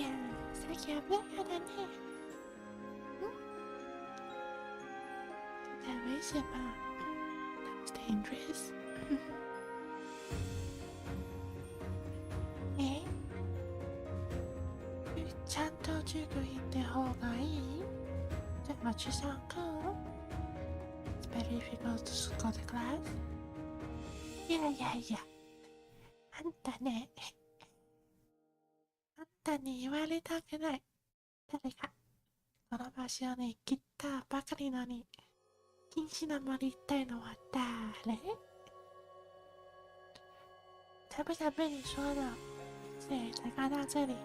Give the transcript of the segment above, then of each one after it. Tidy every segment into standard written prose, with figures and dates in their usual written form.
いやー、さっき危なかったね。太危险吧？That was dangerous. え？ちゃんと授業行った方がいい？じゃあ去上课。It's better if you go to class. いやいやいや、あんたね、あんたに言われたくない。誰かこの場所に来たばかりのに、禁止の森行ったいのは誰？才不想被你说呢，所以才刚到这里，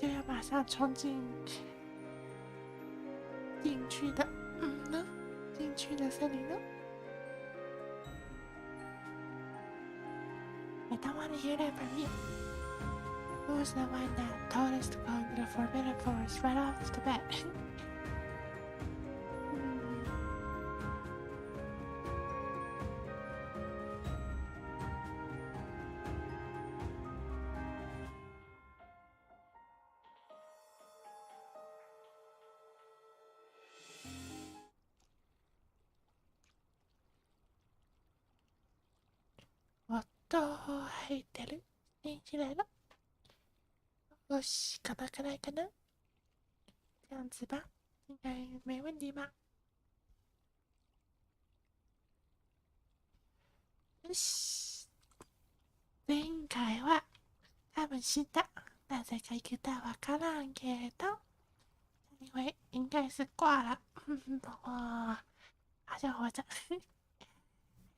就要马上冲进去的，呢，进去的森林呢。I don't want to hear that from you. Who was the one that told us to go into the forbidden forest right off the bat? 音入ってる？信じないの？よし、乾かないかな？这样子吧，应该没问题吧？よし。前回は多分死んだ。なぜか行けたわからんけど。因为应该是挂了。不过好像活着。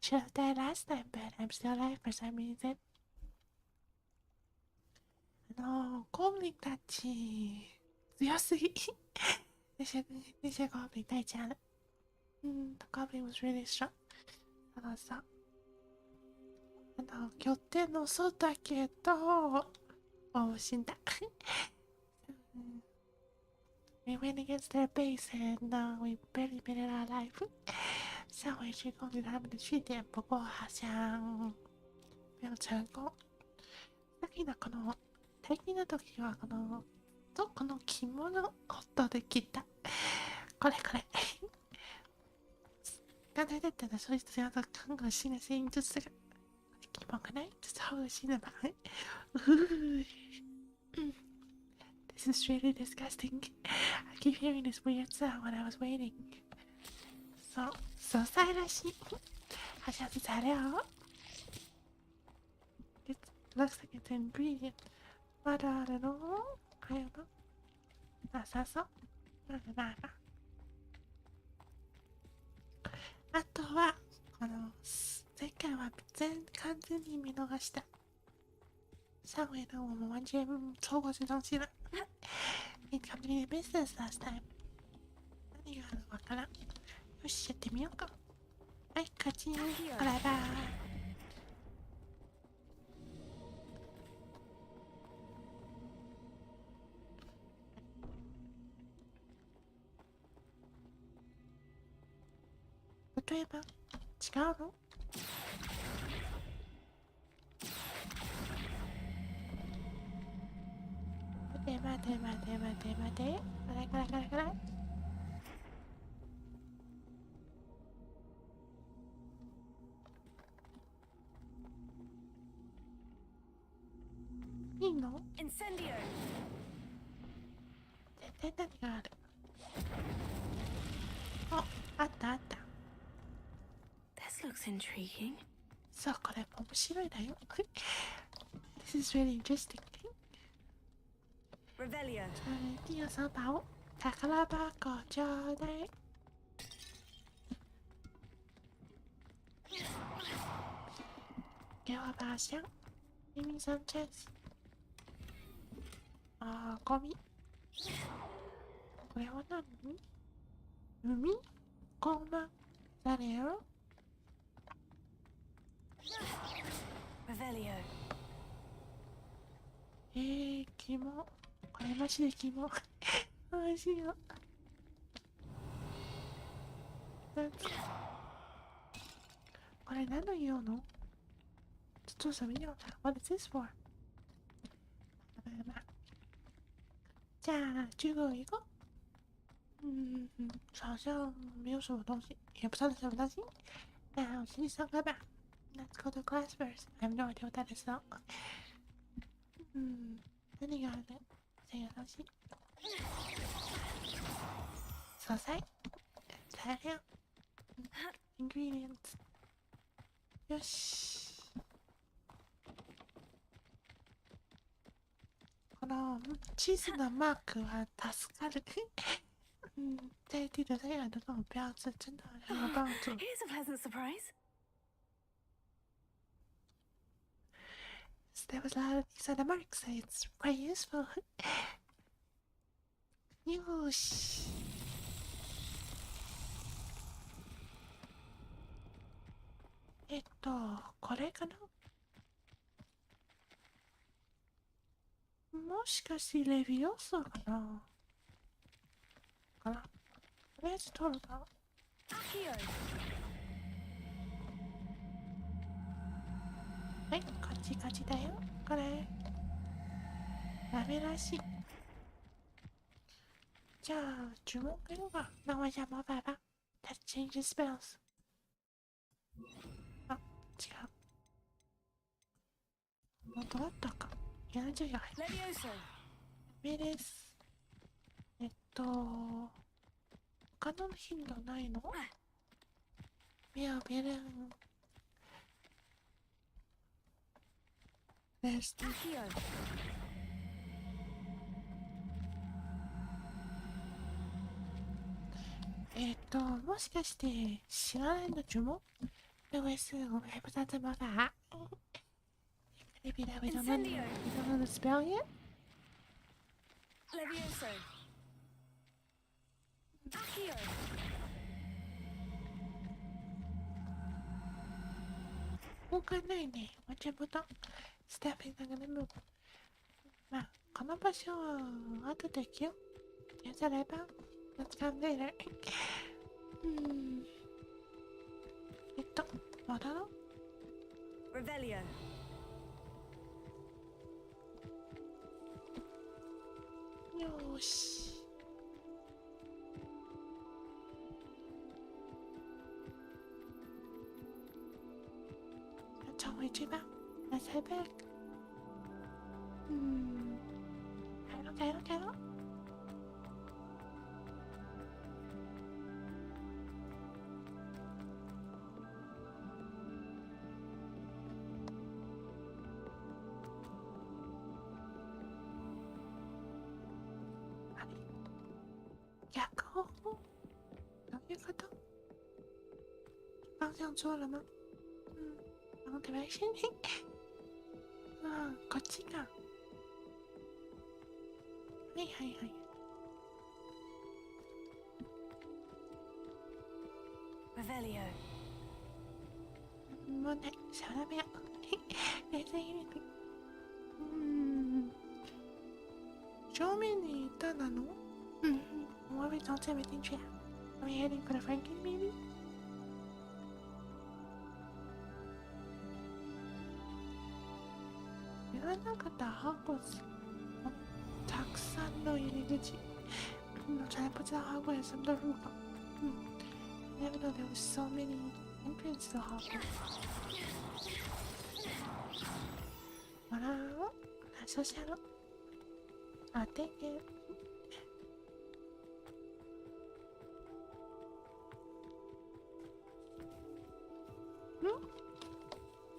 Should have died last time, but I'm still alive for some reason. ゴブリンたち強すぎ。那些ゴブリン太强了。The goblin was really strong. そうそう。拠点の外だけど、死んだ。We went against their base and we barely made it alive. 上回去攻击他们的据点，不过好像没有成功。さっきのこの敵の時はこの着物音で来た。これ。刚才在等的时候，一直听到很恶心的声音，就是这个。起毛可能这超恶心的吧？This is really disgusting. I keep hearing this weird sound when I was waiting. 素材らしい。好像是材料。It looks like it's an ingredient. まだあるの？あるの？なさそう。なんか。あとは前回は完全に見逃した。上回呢，我们完全错过这东西了。We completed business last time. 何があるのかな？よし、やってみようか。はい、勝ち。バイバイ。例えば、違うの？待て。これ。いいの？全然何がある？あった。This looks intriguing. そう、これ面白いだよ。This is really interesting. Revelio. 第二三把を宝箱ちょうだい。给我把香。Give me some chance. ゴミ。これは何？海？ゴマ？誰よ？ Revelio. キモ。これマジでキモ。マジよ。これ何の用の？ちょっとさ、見ような。What is this for? まあじゃあ中国行こう。好像没有什么东西，也不知道是什么东西。那我先去上课吧。Let's go to class first. I have no idea what that is though. 何がある？这个东西。素材、材料、ingredients。よし。この地図のマークは助かる。在地图上有的这种标志真的很有帮助。Here's a pleasant surprise. There was a lot of these other marks, so it's quite useful. よし。これかな？もしかしてレビオーソかな？とりあえず取るか。はい、こっちこっちだよ。これダメらしい。じゃあ呪文かよが那我下魔法吧。That changes spells。あ、違う。元だったか。40が入る。ダメです。他の頻度ないの？見よ見る。です。もしかして知らないの呪文？LS ごめんなさい魔法。Maybe that we don't know the spell yet? Levioso. Accio. 動かないね。もちボタン。スタッフがね、もう。まあ、この場所は後で行くよ。やされば、let's come later. 戻ろう。Revelio. よーし。再回去吧。Let's head back. 帰ろう。逆方向？どういうこと？方向错了吗？然后对吧？こっちか。はい。Revelio. もうね、調べよう。冷静にね。正面にいたなの？What are we don't say everything chat? Are we heading for the Frankie maybe? 言わなかったハーゴス。たくさんの入り口。我才不知道哈果有什么的入口。Never know there was so many entrances to Hogwarts. ほら、そうしやろ。当てけ。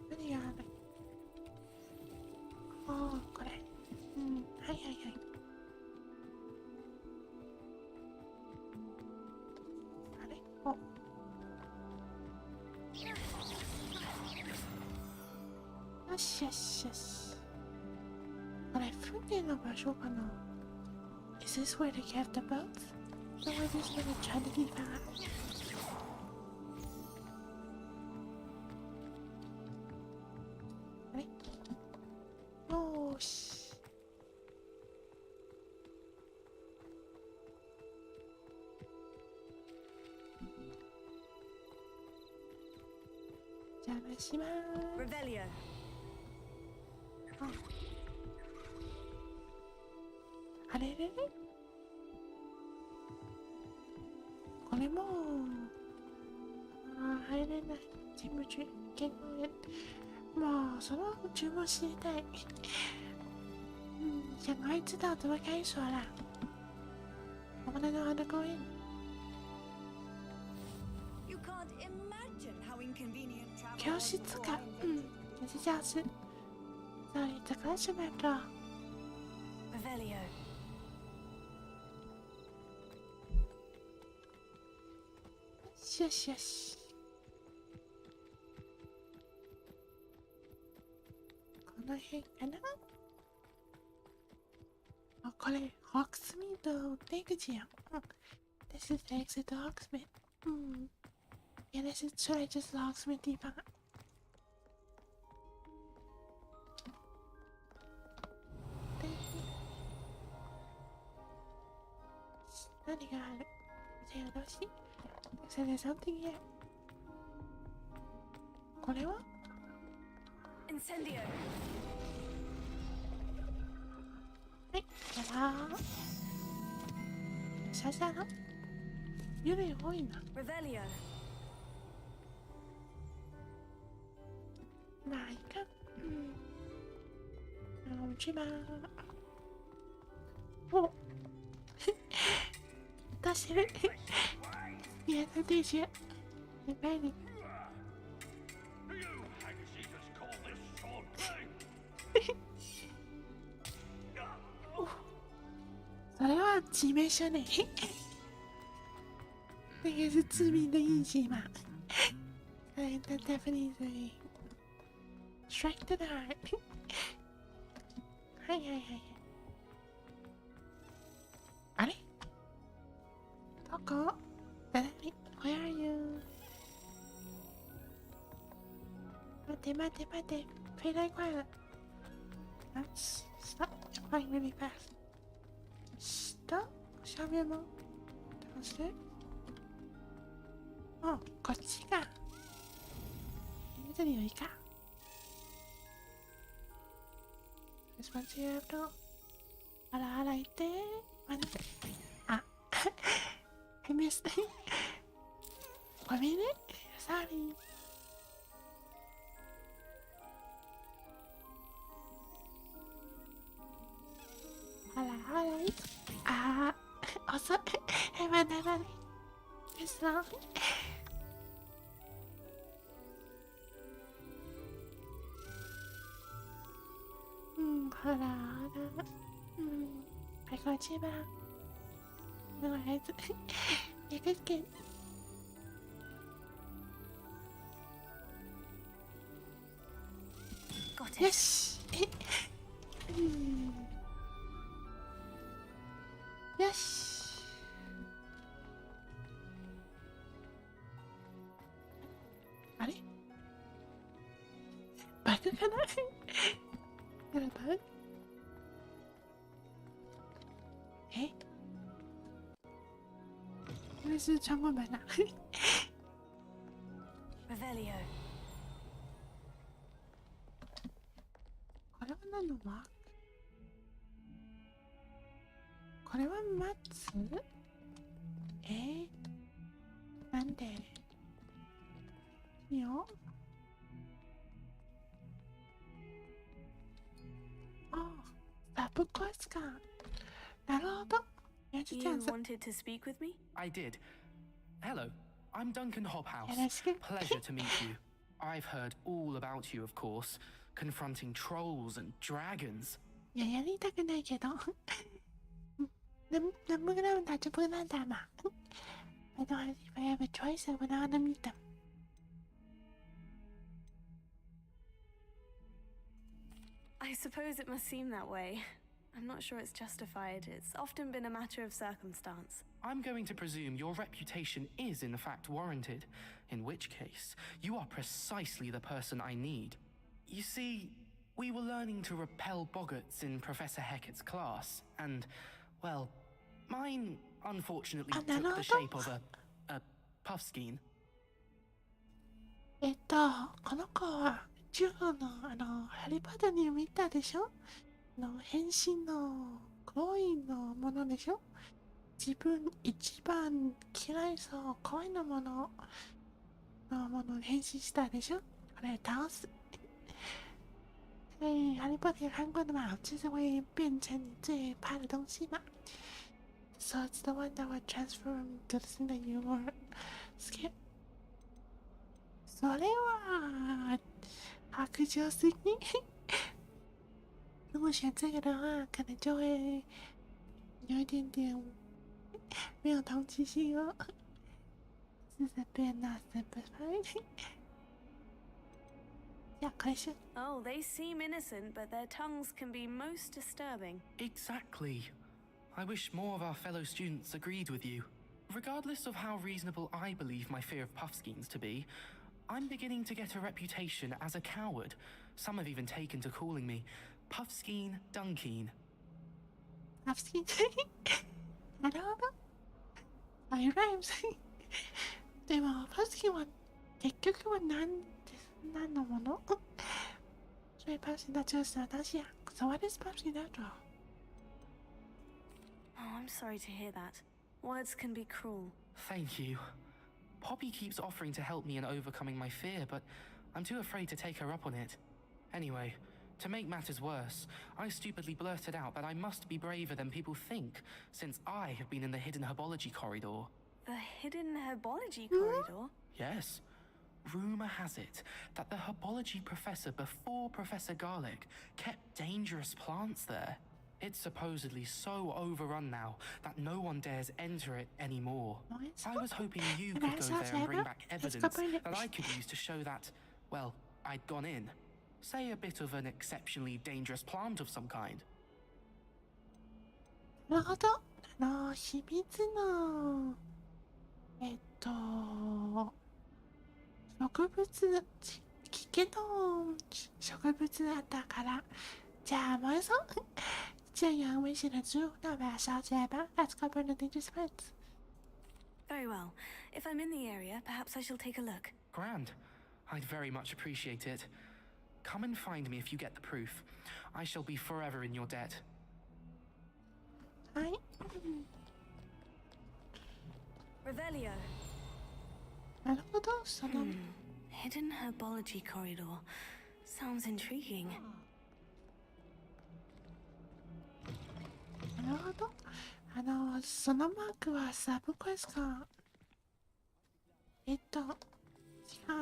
何がある？これ。はい。あれ？よし。これ船の場所かな？ Is this where they kept the boats? So I just want to try to keep that. あれ？よーし。邪魔しまーす。Revelio. ああれれこれも入れない。全部10件もうその注文知りたい。想要知道怎么开锁啦。我们的的勾引。教室か。这是教室。所以这个是麦克。Revelio. よしよし。この辺かな。あ、これ、ホークスミート出口やん。This is the exit to Hogsmeade. Yeah, this is straight to the Hogsmeade Deeper. 何がある？じゃあどうし？So there's something here. これは？ Incendio. はい、じゃあシャシャの幽霊多いな。Revelio. まあいいか。1番。お出してる。いや、だってしやばいね。それは致命傷ね。那个是致命的印记嘛？对，that definitely strike to the heart. はいはいはい。あれ？どこ？誰？ Where are you? 待て待て待て。フェイライクワイル。Let's stop. Flying really fast. Stop. しゃべも。どうして？お、こっちか。緑よりか。This one's here after. あらあらいて。待って。あ、I missed. ごめんね。Sorry. あらあらい。ああ、遅い。まだまだ。嘘。ほらほら。はい、こっちば。とりあえず、やくっけん。よし。よし。あれ？バグかな？やばい。え？这是窗户门啊。Revelio. これは何のマーク？これは待つ？なんで？いいよ。サブコースか。なるほど。You wanted to speak with me? I did. Hello, I'm Duncan Hobhouse. よろしく。 Pleasure to meet you. I've heard all about you, of course, confronting trolls and dragons. いや、やりたくないけど。能不能打就不能打嘛。I don't have, if I have a choice, I would not meet them. I suppose it must seem that way. I'm not sure it's justified. It's often been a matter of circumstance. I'm going to presume your reputation is in fact warranted, in which case, you are precisely the person I need. You see, we were learning to repel boggarts in Professor Hecat's class, and, well, mine unfortunately took the shape of a puffskein. この子はジュゴのハリーポッターに見たでしょ？変身の恋のものでしょ。自分一番嫌いそう恋のものに変身したでしょ。これ倒す。哈利波特看过的嘛，就是会变成你最怕的东西嘛。So it's the one that would transform to the thing that you were scared. それは白状すぎ。如果选这个的话，可能就会有一点点没有同情心哦。是这边那是不是？呀，可以是。Oh, they seem innocent, but their tongues can be most disturbing. Exactly. I wish more of our fellow students agreed with you. Regardless of how reasonable I believe my fear of Puffskeins to be, I'm beginning to get a reputation as a coward. Some have even taken to calling me Puffskeen Dunkeen. Puffskein? なるほど。I rhymes. でも、Puffskein は結局は何のもの？所以 Puffskein 它就是私や。So what is Puffskein after all? Oh, I'm sorry to hear that. Words can be cruel. Thank you. Poppy keeps offering to help me in overcoming my fear, but I'm too afraid to take her up on it. Anyway, to make matters worse, I stupidly blurted out that I must be braver than people think, since I have been in the hidden herbology corridor. The hidden herbology corridor? Yes. Rumor has it that the herbology professor before Professor Garlic kept dangerous plants there. It's supposedly so overrun now that no one dares enter it anymore. I was hoping you could go there and bring back evidence that I could use to show that, well, I'd gone in. Say a bit of an exceptionally dangerous plant of some kind. なるほど。秘密の植物危険の植物だったから、じゃあ燃えそう。这样危险的植物，那把它烧起来吧。Let's go burn the dangerous plants. Very well. If I'm in the area, perhaps I shall take a look. Grand. I'd very much appreciate it. Come and find me if you get the proof. I shall be forever in your debt. はい。Revelio. なるほど。その。Hidden herbology corridor. Sounds intriguing. なるほど。そのマークはサブクエスか。違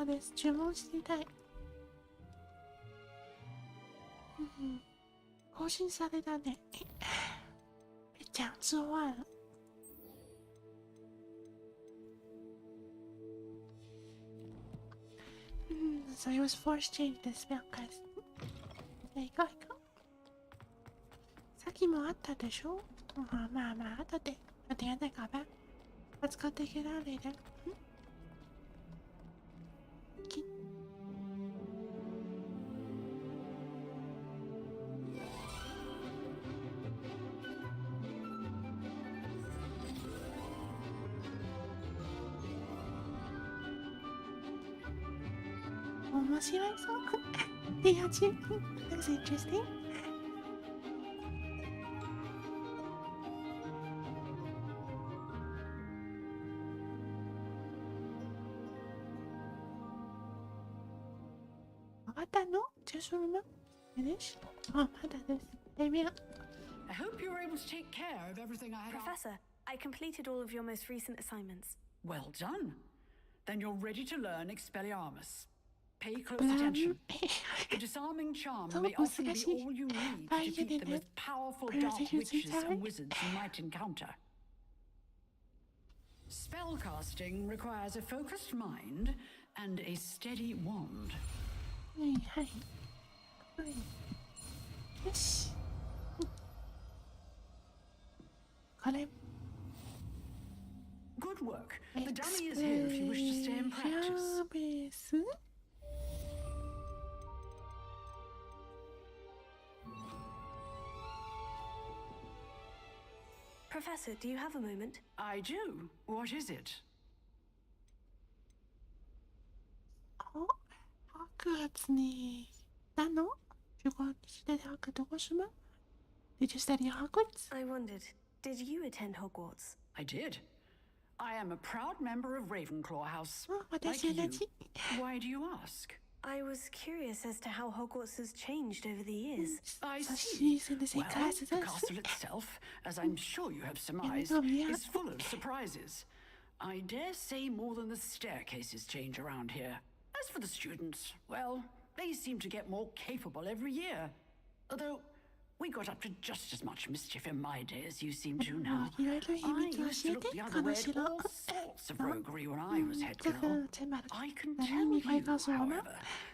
うです。注文してみたい。更新されたね。被讲之外了。So it was forced change the spell cast. じゃあ行こう行こう。さっきもあったでしょ。まあ後でやんないかば。Let's go take it out later. 面白いそう。Yeah, that's interesting. Just remember, finish. Oh, maybe. I hope you were able to take care of everything I had. Professor, I completed all of your most recent assignments. Well done. Then you're ready to learn Expelliarmus. Pay close attention. The disarming charm may often be all you need to defeat the most powerful dark witches and wizards you might encounter. Spellcasting requires a focused mind and a steady wand. はいよしこれ Good work. The dummy is here if you wish to stay and practice. Professor, do you have a moment? I do. What is it? Oh, Hogwarts に行ったの？15日でハグどこしま？ Did you study Hogwarts? I wondered, did you attend Hogwarts? I did. I am a proud member of Ravenclaw House. Oh, what Like is it? you. Why do you ask? I was curious as to how Hogwarts has changed over the years. I So see. she's in the same Well, class as the us. castle itself, as I'm sure you have surmised, yeah. is full of surprises. I dare say more than the staircases change around here. As for the students, well, they seem to get more capable every year. Although, we got up to just as much mischief in my day as you seem to now. I used to look the other way at all sorts of roguery when I was head girl. I can tell you, however,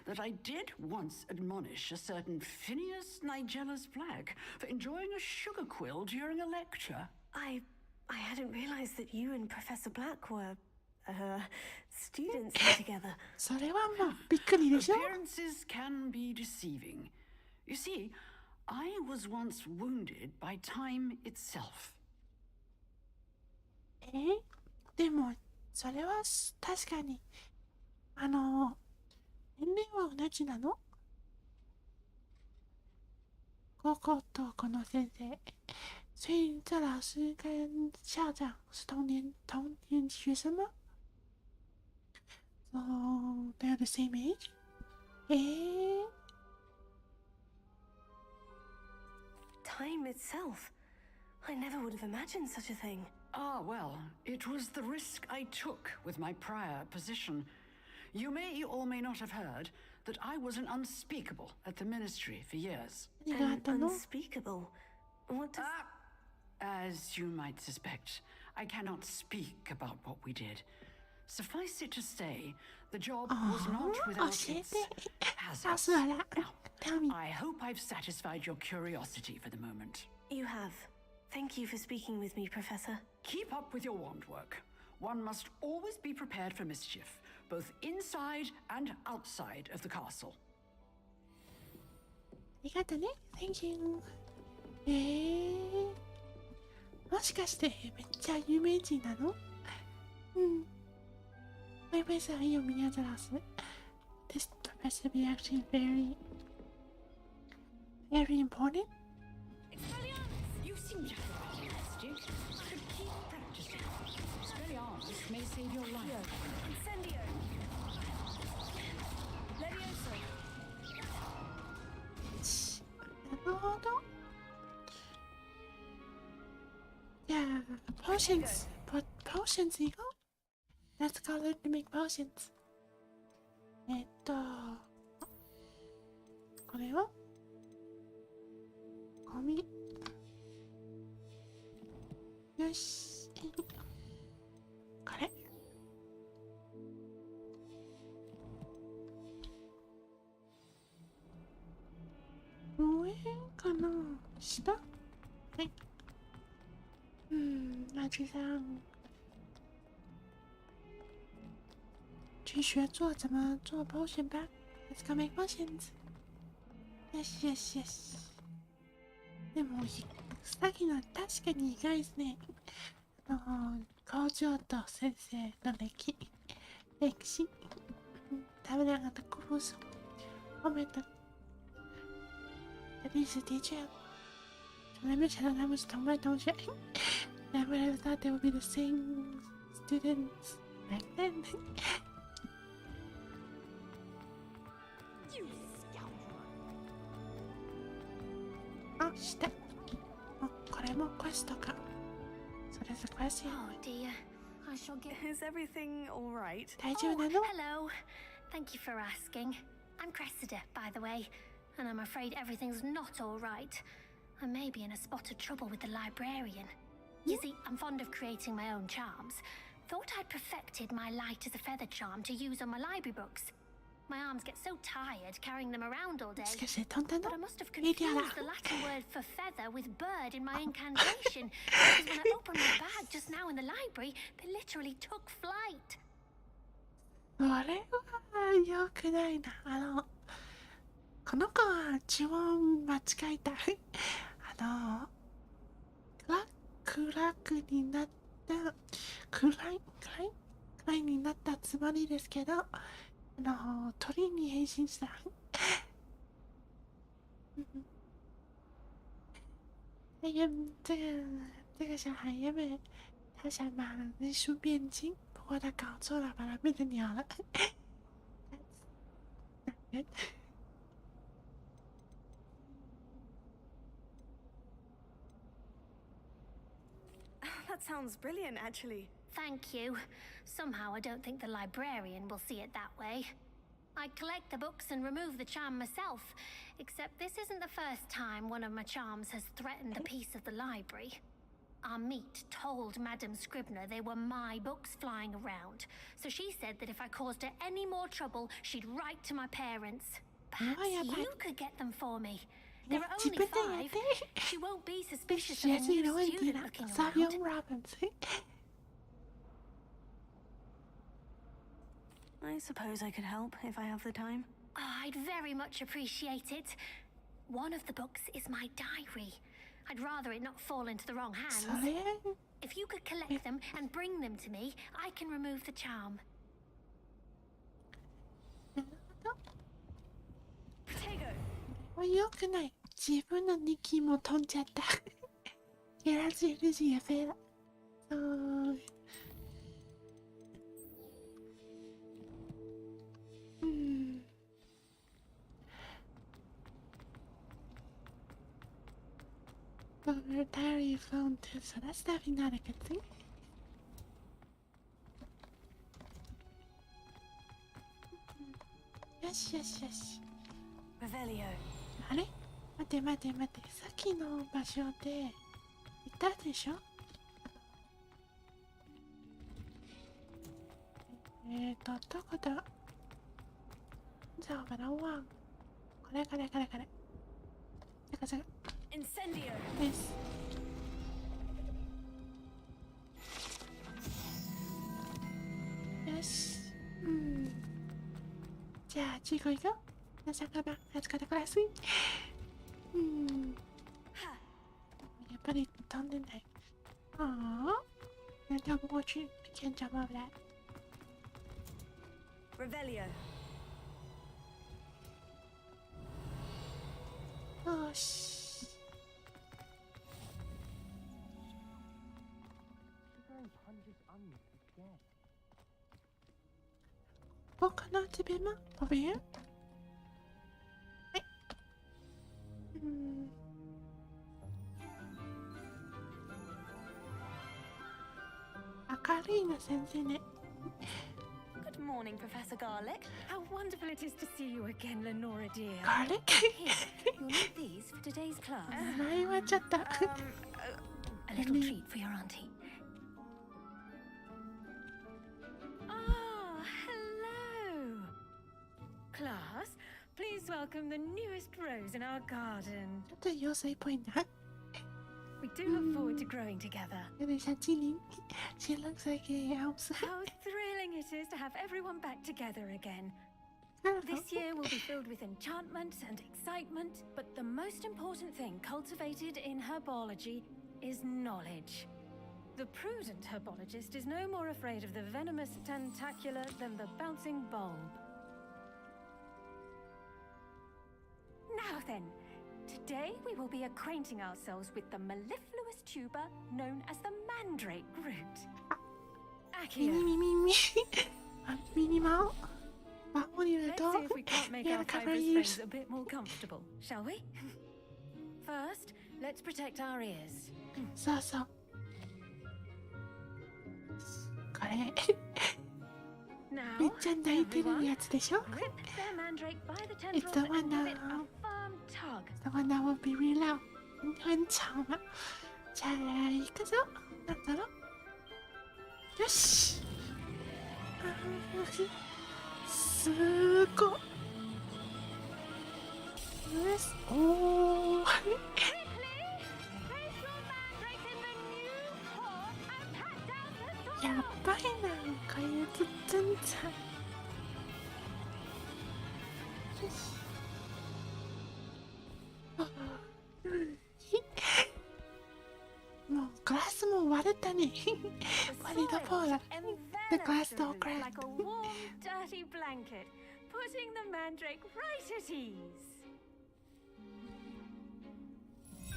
that I did once admonish a certain Phineas Nigella's Black for enjoying a sugar quill during a lecture. I hadn't realized that you and Professor Black were, students here together. それはもうびっくりでしょ Appearances can be deceiving. You see, I was once wounded by time itself. でも、それは確かに、年齢は同じなの高校とこの先生。所以这老师跟校长是同年学生吗 So they're the same age? Time itself. I never would have imagined such a thing. Ah, well, it was the risk I took with my prior position. You may or may not have heard that I was an unspeakable at the ministry for years. Unspeakable? What does... As you might suspect, I cannot speak about what we did. Suffice it to say, the job was not without its hazards. Now, I hope I've satisfied your curiosity for the moment. You have. Thank you for speaking with me, Professor. Keep up with your wand work. One must always be prepared for mischief, both inside and outside of the castle. ありがとね。Thank you. もしかしてめっちゃ有名人なのMy professor Yumi Yazarasu. This professor be actually very important. You seem to have been tested. Should keep practicing. Expelliarmus may save your life. Incendio! Levioso! なるほど。じゃあ、potions いこう。Let's go learn to make potions. これをゴミよしこれ上かな下はい那就让去学做怎么做 potion 吧 Let's go make potions Yes でもさっきの確かに意外ですね校長と先生の歴史他们两个的故事后面的历史的确从来没想到他们是同班同学 Never ever thought they would be the same students back thenあ、したこれもクエストかそれでクエスト Oh dear, I shall get... Is everything all right? 大丈夫なの Hello. Thank you for asking. I'm Cressida, by the way, and I'm afraid everything's not all right. I may be in a spot of trouble with the librarian. You see, I'm fond of creating my own charms. Thought I'd perfected my light as a feather charm to use on my library books. My arms get so tired carrying them around all day. しかし飛んだ But の I must have メディア confused the Latin word for feather with bird in my incantation. Because when I opened my bag just now in the library, they literally took flight. それは良くないなこの子は呪文間違えた暗になった暗いになったつもりですけど鳥に変身した这个小孩原本他想把那书变金，不过他搞错了，把它变成鸟了。That sounds brilliant, actually. Thank you. Somehow I don't think the librarian will see it that way. I collect the books and remove the charm myself, except this isn't the first time one of my charms has threatened a piece of the library. Our meet told Madame Scribner they were my books flying around, so she said that if I caused her any more trouble, she'd write to my parents. Perhaps you could get them for me. There are only 5. She won't be suspicious of a new student looking around. I suppose I could help if I have the time. Oh, I'd very much appreciate it. One of the books is my diary. I'd rather it not fall into the wrong hands. If you could collect them and bring them to me, I can remove the charm. Potato! よくない。自分の日記も飛んじゃった。やらずやるしやべえだ。Diary phone too, so that's definitely not a good thing. Yes. Revelio. あれ待て。さっきの場所でいたでしょ？どこだ？じゃあ、これ。これ。Incendio. です。よし。じゃあ、行こう。皆さんが扱ってください。やっぱり飛んでない。飛ぶ過去 can't jump over that. Revelio. よし。ここかな自分もover here? はい。明るいな先生ね。Good morning, Professor Garlic. How wonderful it is to see you again, Lenora dear. Garlic? You'll need these for today's class. 名前はちょっと。A little treat for your auntie. Ah, hello. Class, please welcome the newest rose in our garden. ちょっと妖精っぽいな。We do look forward to growing together. 有点像精灵。She looks like a house. How thrilling it is to have everyone back together again. This year will be filled with enchantment and excitement, but the most important thing cultivated in herbology is knowledge. The prudent herbologist is no more afraid of the venomous tentacula than the bouncing bulb. Now then, today we will be acquainting ourselves with the mellifluous tuber known as the mandrake root. Accio. ミニマオ。守りる Let's と see if we can't make our cover fibrous ears. friends a bit more comfortable, shall we? First, let's protect our ears. そうそう。これ。 Now, めっちゃ泣いてる everyone, やつでしょ grip their mandrake by the It's tendrils the and one give it a now. firm tug. The one that will be real loud. 很吵嘛。じゃあ、行くぞ。なんだろう。よし。すごい。おー。 やばいな、こいつ全然。よし。もうグラスも割れたね。割れた方だ。The glass door cracked. Like a warm, dirty blanket, putting the mandrake right at ease.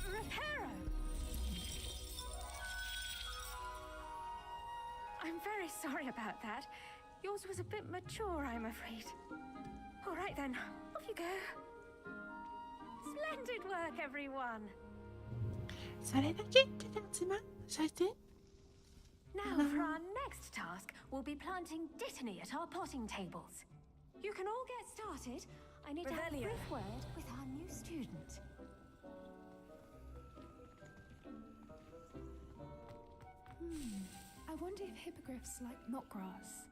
Reparo, about that. Yours was a bit mature, I'm afraid. All right then, off you go. Splendid work, everyone. それだけってつまそして Now for our next task, we'll be planting dittany at our potting tables. You can all get started. I need to have a brief word with our new student. I wonder if hippogriffs like not grass.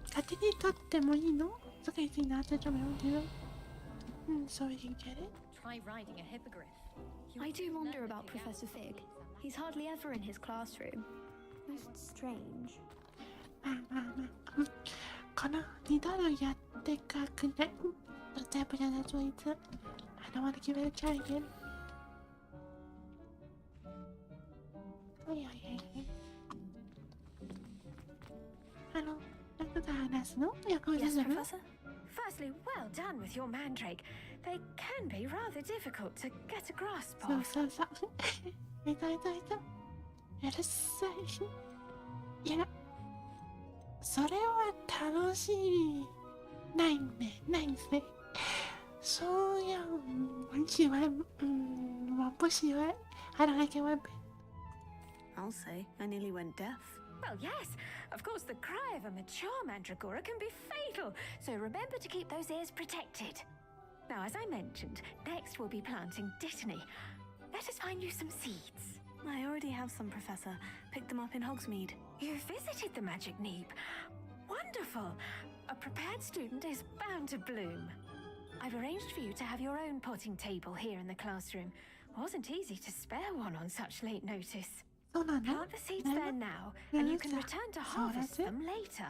勝手に取ってもいいのそれになってちょっと待ってよ。So we can get it. Try riding a hippogriff. I do wonder about Professor Fig. He's hardly ever in his classroom. Most strange. この2度のやってかくね。The type of that's what it's. I don't want to give it a try again. なんか話すのいや、これ Yes, だろ Professor? Firstly, well done with your mandrake. They can be rather difficult to get a grasp そう of. そうそう。いたいたいた。うるさい。いや、それは楽しい。ないんですね。そうやん。我喜欢，我不喜欢。I don't like it one bit. I'll say, I nearly went deaf. Well, yes, of course, the cry of a mature mandragora can be fatal, so remember to keep those ears protected. Now, as I mentioned, next we'll be planting dittany. Let us find you some seeds. I already have some, Professor. Picked them up in Hogsmeade. You visited the magic neep. Wonderful. A prepared student is bound to bloom. I've arranged for you to have your own potting table here in the classroom. Wasn't easy to spare one on such late notice. そうなの Plant the seeds there now, and you can return to harvest them later.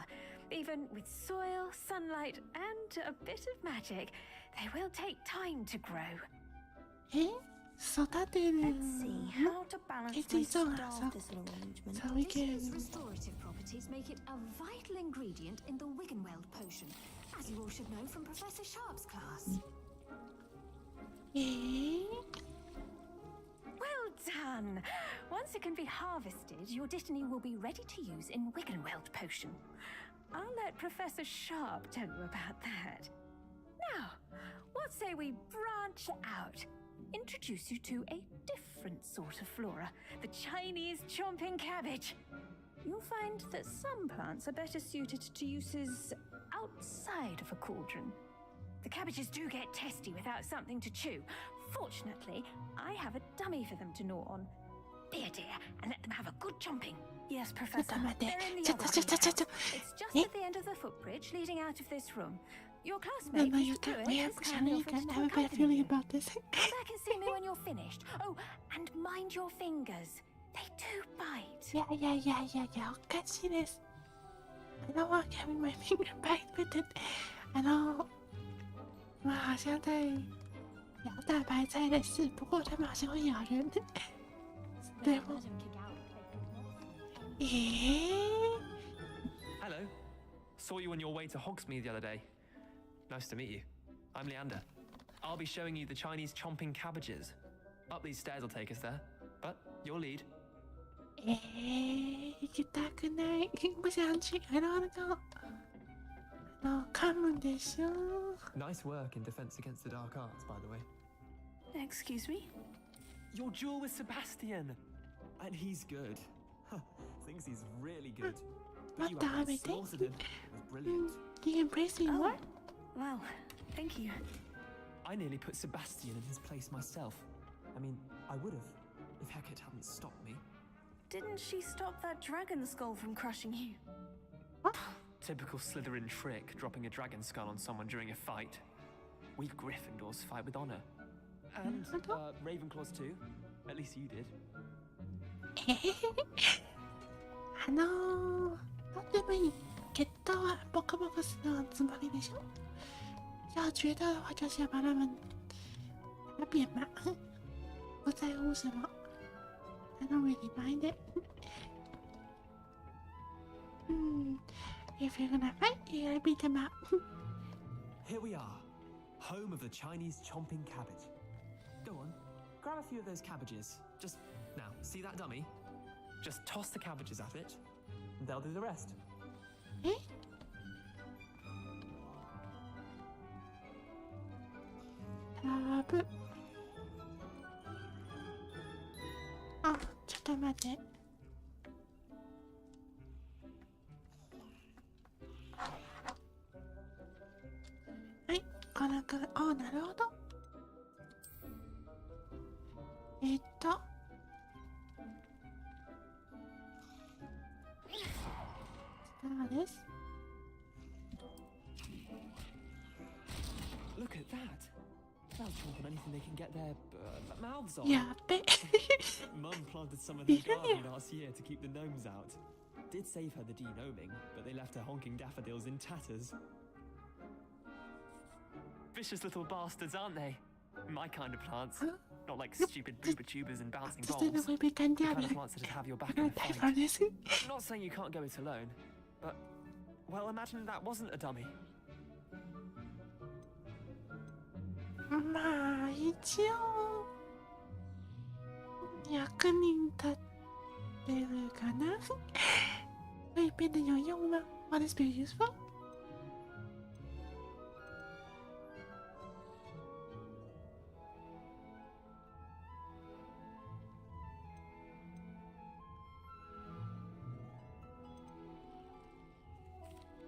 Even with soil, sunlight, and a bit of magic, they will take time to grow. 育てる Let's see how to balance It's my its own staff stuff. disillusionment. So we can Its restorative properties make it a vital ingredient in the Wiggenweld potion, as you all should know from Professor Sharp's class. Well done! Once it can be harvested, your dittany will be ready to use in Wiggenweld potion. I'll let Professor Sharp tell you about that. Now, what say we branch out? Introduce you to a different sort of flora, the Chinese chomping cabbage. You'll find that some plants are better suited to uses outside of a cauldron. The cabbages do get testy without something to chew. Fortunately, I have a dummy for them to gnaw on. Be a dear and let them have a good chomping. Yes, ちょっ Professor. と待って They're in the ちょっ other とちょっとちょっと It's just え at the end of the footbridge leading out of this room. Your マ classmate マ Mr. 言った Pruitt 親 has 子じゃ kindly ねえか offered ら to I have a bad accompany feeling you. about this Come back and see me when you're finished. Oh, and mind your fingers. They do bite. いやおかしいです I don't want having my finger bite with it 好像在咬大白菜的事不过他们好像会咬人对不 Hello. Saw you on your way to Hogsmeade the other day. Nice to meet you. I'm Leander. I'll be showing you the Chinese chomping cabbages. Up these stairs will take us there. But your lead. 行きたくない不想去 I don't wanna go 噛むでしょ Nice work in defense against the dark arts, by the way. Excuse me? Your duel with Sebastian. And he's good. Thinks he's really good. What But you the outright hell? slaughtered him. It was brilliant. You can praise me more Wow, thank you. I nearly put Sebastian in his place myself. I mean, I would have, if Hecate hadn't stopped me. Didn't she stop that dragon skull from crushing you? Typical Slytherin trick, dropping a dragon skull on someone during a fight. We Gryffindors fight with honor. And Ravenclaws too. At least you did. とってもいい血統はボコボコするつもりでしょ要觉得的话就是要把他们扁嘛不在乎什么 I don't really mind it If you're gonna fight, you're gonna beat them up Here we are, home of the Chinese chomping cabbage. Go on, grab a few of those cabbages. Just now, see that dummy? Just toss the cabbages at it, and they'll do the rest. えあ、ちょっと待って。はい、このくらい。あ、なるほど。そうです。Look at that. They'll chomp on anything they can get their mouths on. やっべ。Mum planted some of the garden last year to keep the gnomes out. Did save her the de-gnoming, but they left her honking daffodils in tatters. Vicious little bastards, aren't they? My kind of plants. Not like stupid booba tubers and bouncing Just in balls. a way we The can kind damage. of plants that have your back in a fight. Not saying you can't go it alone, but, well, imagine that wasn't a dummy. まあ一応役に立ってるかな。会变得有用吗？ What is very useful?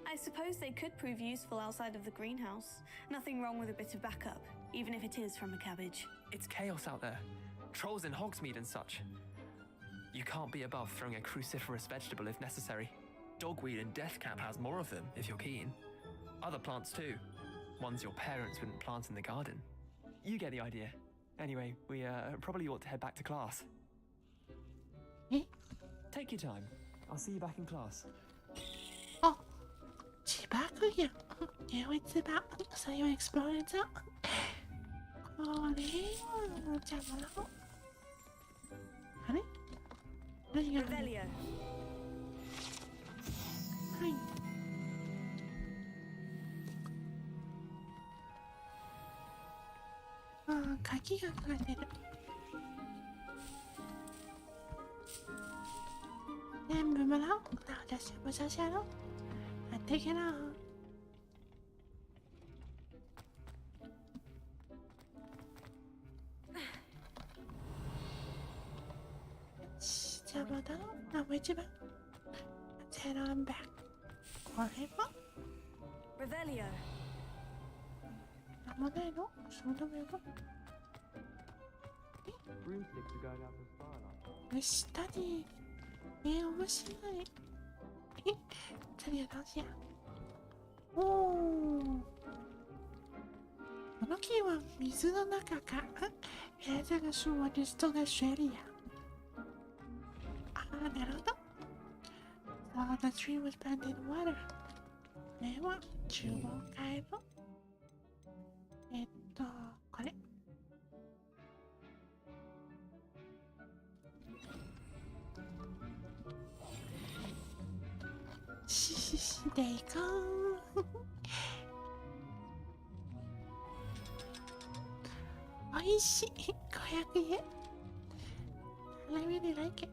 I suppose they could prove useful outside of the greenhouse. Nothing wrong with a bit of backup, even if it is from a cabbage. It's chaos out there. Trolls in Hogsmeade and such. You can't be above throwing a cruciferous vegetable if necessary. Dogweed and Deathcap has more of them, if you're keen. Other plants too. Ones your parents wouldn't plant in the garden. You get the idea. Anyway, we probably ought to head back to class. Eh? Take your time. I'll see you back in class. Oh, 千葉区やん。Yeah, it's about. So you're exploring it. これはじゃあもらおう。あれ？何がある？ Revelio. はい。ああ、鍵がかかってる。全部もらおう。な、私もさしやろう。やってけな。じゃあまだろう。あ、もう一番。Let's head on back. これは Revelio. なんもないの？そうでもやろ。Broomsticks are going out for fire. よし、タディ。面白い。タディはどうしや。おお。この木は水の中か。这个树我就是种在水里呀。ああ、なるほど。So the tree was planted in water. これは中央回路。これ。でいこう。おいしい。500円。I really like it.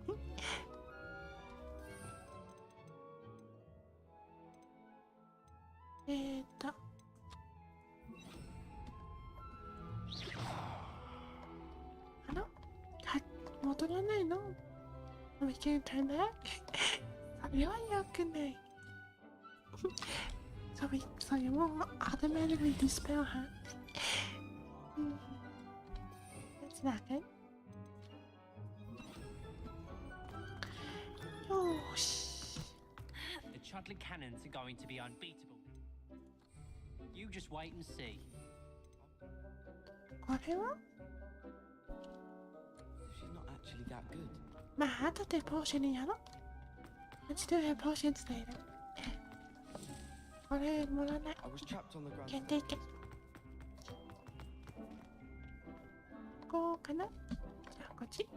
戻らないの？ We can turn back? それは良くない。So you won't automatically dispel her. That's not good. よーし。 The Chudley cannons are going to be unbeatable. You just wait and see. これは She's not actually that good. まあ、後でポーションやろう。Let's do her potions later. これもらわない。Can't take it. こうかな。じゃあこっち。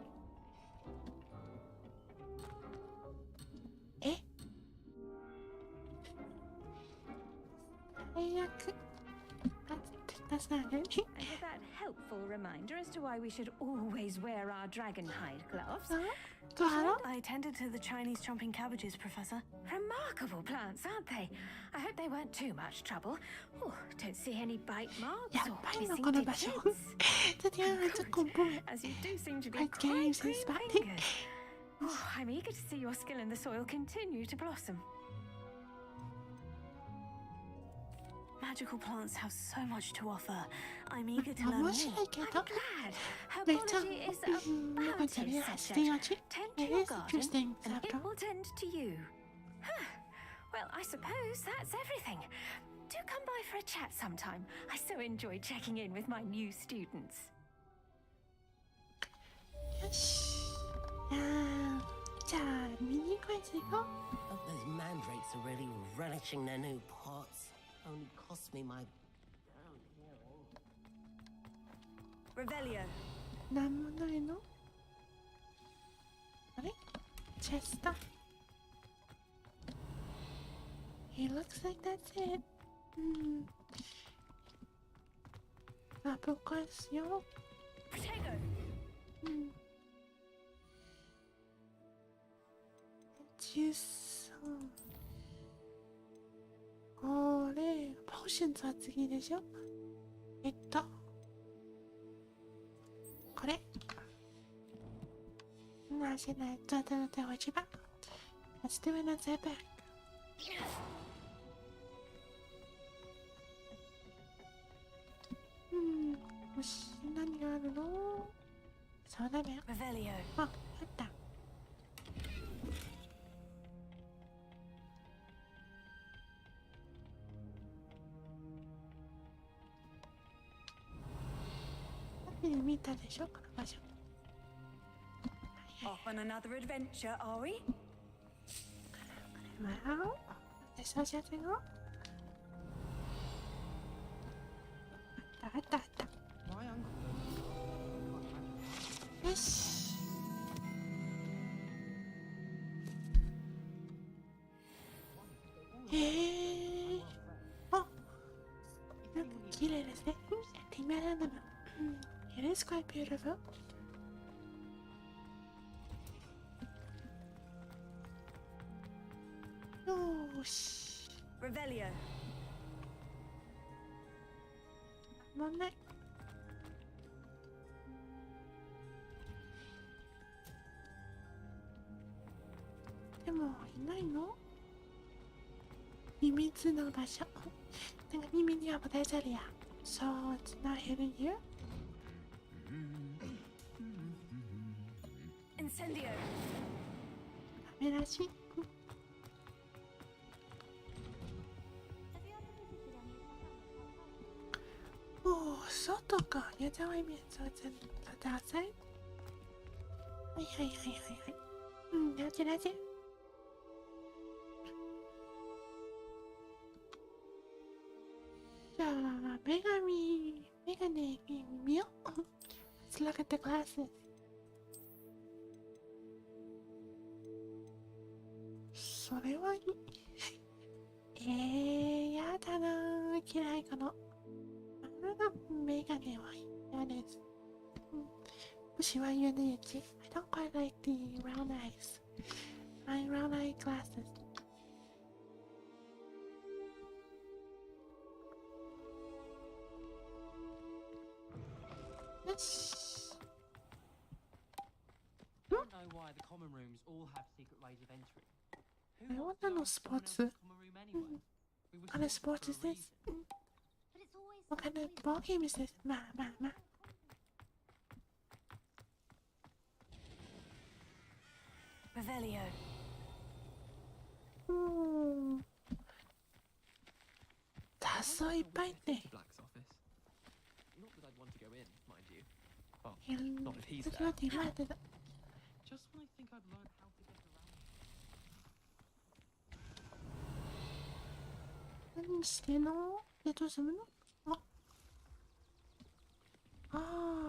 最悪。あ、that's not good. And with that helpful reminder as to why we should always wear our dragon hide gloves, I tended to the Chinese chomping cabbages, Professor. remarkable plants, aren't they? I hope they weren't too much trouble. Oh, don't see any bite marks やっ or ぱりの missing この場所 digits. ちょっとやらちょっと怖い As you do seem to be Like quite James green is back. fingered. Oh, I'm eager to see your skill in the soil continue to blossom. Magical plants have so much to offer. I'm eager to learn 面 more. 白いけど Glad. めっちゃ Herbology is a なんかじゃ bounteous ね subject. してよち Tend to It your is garden, interesting and it subject will tend to you. Well, I suppose that's everything. Do come by for a chat sometime. I so enjoy checking in with my new students. よしじゃあミニクイズ行こ Hope those mandrakes are really relishing their new pots. Only cost me my Revelio. うなんもないのあれチェスト It looks like that's it アプコスよ Protego. 13これポーションズは次でしょこれなしないと当たる手は一番 Let's do it on the back よし何があるのそうだね Revelio. あった見たでしょこの場所 Off on another adventure, are we? わおでそうしやすいのあったよしあなんか綺麗ですねティマランダムIt is quite beautiful. よし Revelio. 問題でもいないの秘密の場所なんか耳には答えざるや So it's not hidden here? Incendio. ダメらしいおお、外か。やだわいみそうぜん。外浅いはい。ラジ。じゃあ、メガネ見よう。Let's look at the glasses. それはいい。やだなー。嫌いかな。メガネは嫌です。虫は言うねえち。I don't quite like the round eyes. My round eye glasses. よし。 I don't know why the common rooms all have secret ways of entry. Who wants to go into someone else's common room anyway? We were What kind of sorted sport for a is this? reason. What kind of ball game is this? まあ。Revelio. 雑草いっぱいって。 Black's office. Not that I'd want to go in, mind you. Oh, いや not if he's 時 there. 々言われてた。 Just when I think I've learned how to get around. 何してんので、どうするの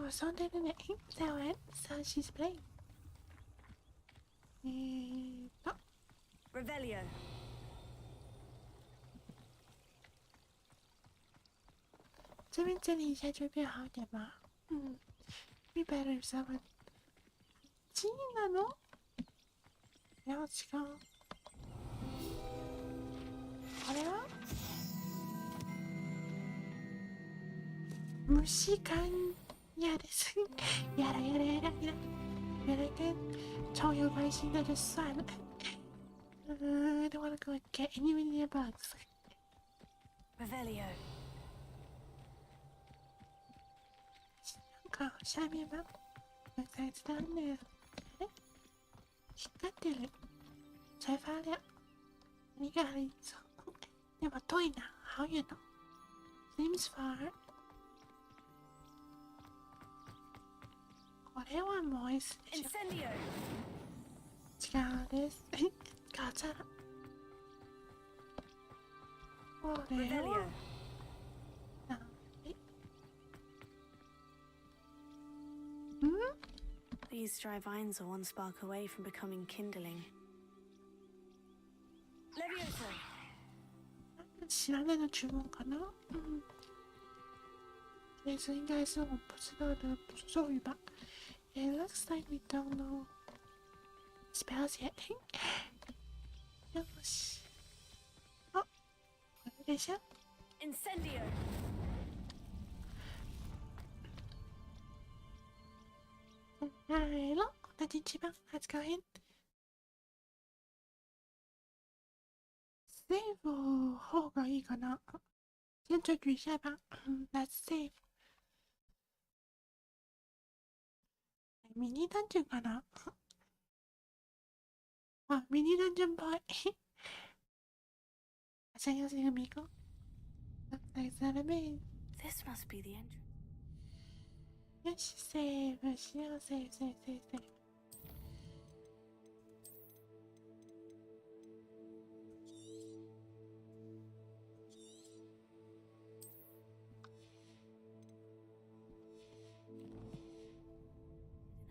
遊んでるね。So she's playing. Revelio. ち这边这里一下就变好一点吗？be better if someone 1位なの？いや違う。これは虫感呀です。やらやらやらやら。原来跟超有关系那就算了。I don't wanna go get any mini bugs. Revelio. なんか下面は再知道呢。光ってる。才发亮。何があるぞ。でも遠いな。好遠の。Seems far. これはもういいっすでしょ。違うです。ガチャ。これは。These dry vines are one spark away from becoming kindling. Levioso. 知らないの注文かな？这次应该是我不知道的咒语吧。It looks like we don't know spells yet. よし。あ、これでしょ？ Incendio. Hello, 同じ一番。Let's go in. セーブ方がいいかな。先追举一下吧。Let's save. ミニダンジョンかな？あ、ミニダンジョンっぽい。想要是一个迷宫。Looks like that This must be the entrance. よし、セーブしよう、セーブ、セーブ、セーブ、セーブ。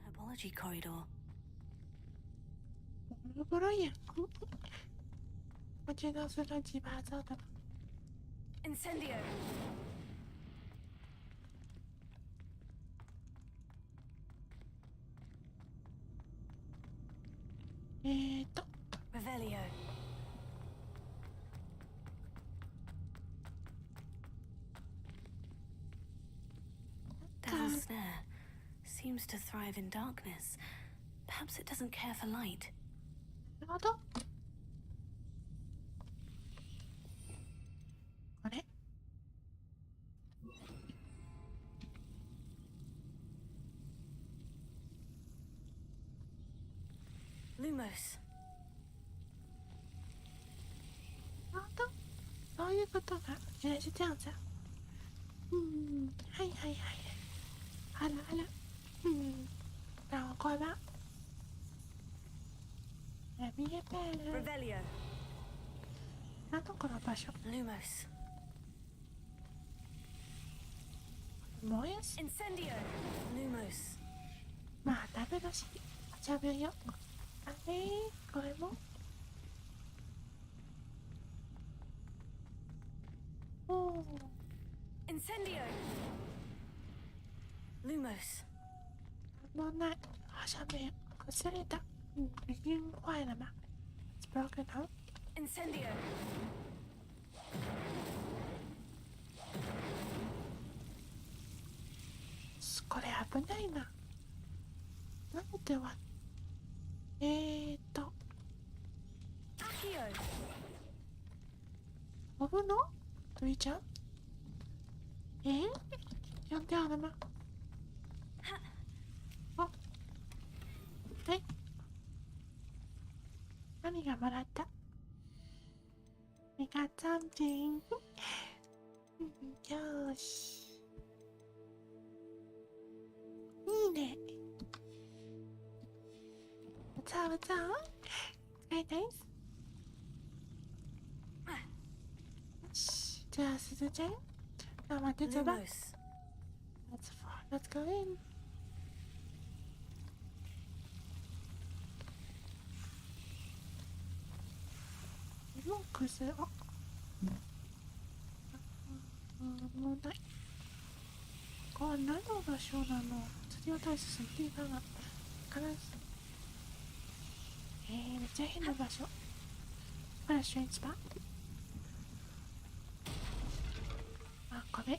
Herbology corridor. ボロボロやん。我觉得是乱七八糟的。Incendio. Revelio. Devil's Snare seems to thrive in darkness. Perhaps it doesn't care for light. なるほど。あれ？ Lumos. なるほど。そういうことが原来是这样子啊。はいはいはい。あらあら。让我过吧。見えてる。Revelio. なんだこの場所。Lumos. 燃やす。 Incendio. Lumos. まあダメだし。お茶分よ。あれこれも。おお。Incendio. Lumos. もうない。お茶分崩れた。已经坏了嘛 ？It's broken out. Incendio. これ危ないな。なんでは。Accio. 飛ぶの？飛いちゃう？呼んであるな。あ、はい。何がもらった？We got something. よーし。いいね。What's up, what's up? 使いたいっす。よし。じゃあ、すずちゃん。あ、待って、つば。Let's go in. もう崩れ、もうない。こは何の場所なの？次は大切に行かな必ず。めっちゃ変な場所。What a strange spot. あ、ごめん。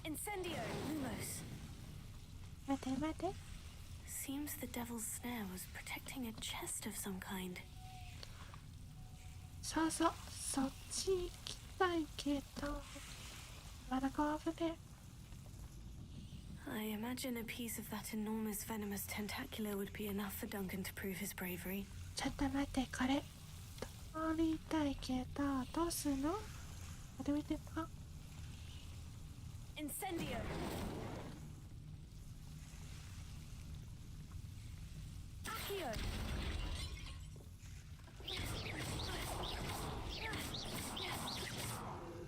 Incendio, Lumos. 待て待て。 Seems the devil's snare was protecting a chest of some kind. そうそう、そっち行きたいけど、まだgo over there. I imagine a piece of that enormous venomous tentacular would be enough for Duncan to prove his bravery. ちょっと待って、これ通りたいけど、どうするの？また見て、あ、Incendio. Accio.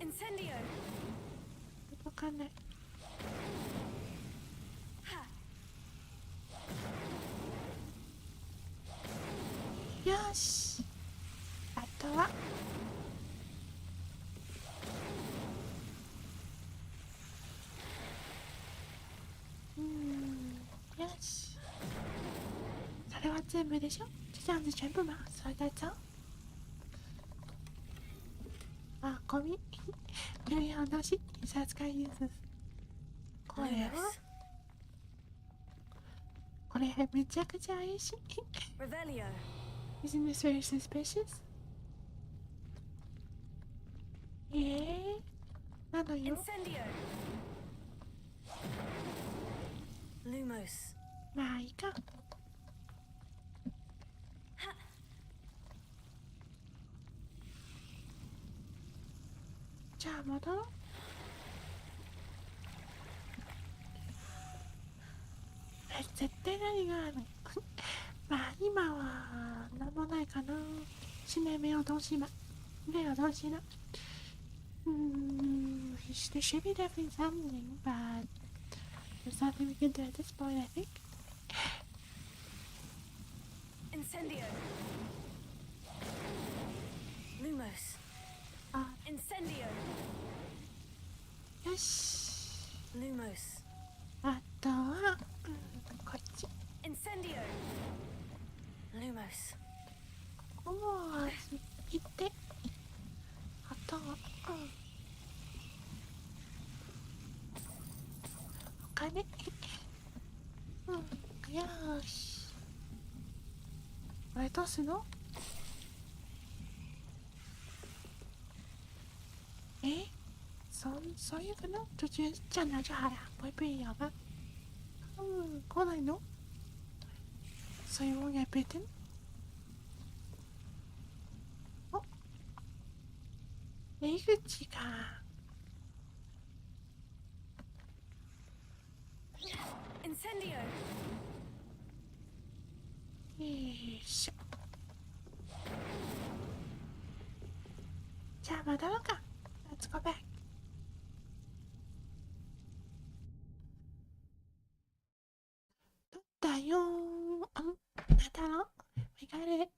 Incendio. わかんない。よし、あとはよし、それは全部でしょ？就这样子全部吗？所以带走。あ、ゴミ。有用のし、印刷会ユース。これはこれめちゃくちゃ怪しい。Revelio. Isn't this very suspicious? なのよ。Incendio. Lumos. まあいいか。じゃあ戻ろう。絶対何がある。まあ今は何もないかな。閉め目を通しま。目を通しな。There should be definitely something, but there's nothing we can do at this point, I think. Incendio. Lumos. Incendio. よし。Lumos. あとは、こっち。Incendio. Lumos. ここも行って。あとは、お金。よし。これどうすんの？そういうの就直接站那就好了，不会被咬吧？来ないの？そういうもんやべてん？お、出口か。Incendio. よいしょ。じゃあ戻ろうか。Let's go back. だよー。なんだろう？We got it.